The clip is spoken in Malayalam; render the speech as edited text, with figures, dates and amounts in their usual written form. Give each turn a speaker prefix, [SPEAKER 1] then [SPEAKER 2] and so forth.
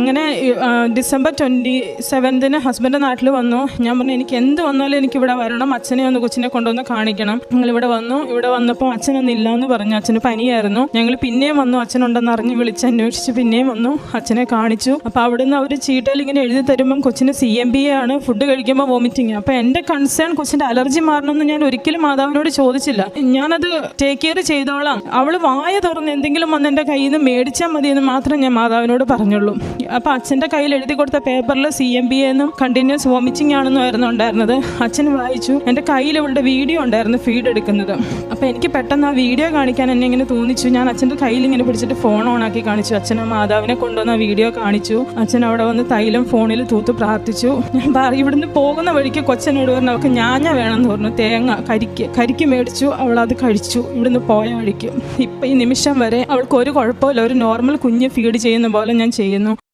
[SPEAKER 1] അങ്ങനെ ഡിസംബർ 27 ഹസ്ബൻഡ് നാട്ടിൽ വന്നു. ഞാൻ പറഞ്ഞു എനിക്ക് എന്ത് വന്നാലും എനിക്കിവിടെ വരണം, അച്ഛനെ ഒന്ന് കൊച്ചിനെ കൊണ്ടുവന്ന് കാണിക്കണം. ഞങ്ങളിവിടെ വന്നു. ഇവിടെ വന്നപ്പോൾ അച്ഛനൊന്നും ഇല്ലയെന്ന് പറഞ്ഞു. അച്ഛന് പനിയായിരുന്നു. ഞങ്ങൾ പിന്നെയും വന്നു, അച്ഛനുണ്ടെന്ന് അറിഞ്ഞ് വിളിച്ച് അന്വേഷിച്ച് പിന്നെയും വന്നു, അച്ഛനെ കാണിച്ചു. അപ്പോൾ അവിടുന്ന് അവർ ചീട്ടയിൽ ഇങ്ങനെ എഴുതി തരുമ്പം കൊച്ചിന് CMBA ആണ്, ഫുഡ് കഴിക്കുമ്പോൾ വോമിറ്റിങ്. അപ്പോൾ എൻ്റെ കൺസേൺ കൊച്ചിൻ്റെ അലർജി മാറണമെന്ന് ഞാൻ ഒരിക്കലും മാതാവിനോട് ചോദിച്ചില്ല. ഞാനത് ടേക്ക് കെയർ ചെയ്തോളാം, അവൾ വായ തുറന്ന് എന്തെങ്കിലും വന്ന് എൻ്റെ കയ്യിൽ നിന്ന് മേടിച്ചാൽ മതി എന്ന് മാത്രം ഞാൻ മാതാവിനോട് പറഞ്ഞുള്ളൂ. അപ്പോൾ അച്ഛൻ്റെ കയ്യിൽ എഴുതി കൊടുത്ത പേപ്പറിൽ CMBA എന്നും കണ്ടിന്യൂസ് വോമിറ്റിംഗ് ആണെന്നായിരുന്നു ഉണ്ടായിരുന്നത്. അച്ഛൻ വായിച്ചു. എൻ്റെ കയ്യിൽ ഇവളുടെ വീഡിയോ ഉണ്ടായിരുന്നു ഫീഡ് എടുക്കുന്നത്. അപ്പോൾ എനിക്ക് പെട്ടെന്ന് ആ വീഡിയോ കാണിക്കാൻ എന്നെ ഇങ്ങനെ തോന്നിച്ചു. ഞാൻ അച്ഛൻ്റെ കയ്യിൽ ഇങ്ങനെ പിടിച്ചിട്ട് ഫോൺ ഓണാക്കി കാണിച്ചു. അച്ഛനെ മാതാവിനെ കൊണ്ടുവന്ന വീഡിയോ കാണിച്ചു. അച്ഛൻ അവിടെ വന്ന് തൈലം ഫോണിൽ തൂത്ത് പ്രാർത്ഥിച്ചു. ഞാൻ ഇവിടുന്ന് പോകുന്ന വഴിക്ക് കൊച്ചനോട് പറഞ്ഞു അവൾക്ക് ഞാഞ്ഞ വേണമെന്ന് പറഞ്ഞു. തേങ്ങ കരിക്ക് മേടിച്ചു. അവളത് കഴിച്ചു ഇവിടുന്ന് പോയ വഴിക്ക്. ഇപ്പം ഈ നിമിഷം വരെ അവൾക്ക് ഒരു കുഴപ്പമില്ല. ഒരു നോർമൽ കുഞ്ഞ് ഫീഡ് ചെയ്യുന്ന പോലെ ഞാൻ ചെയ്യുന്നു.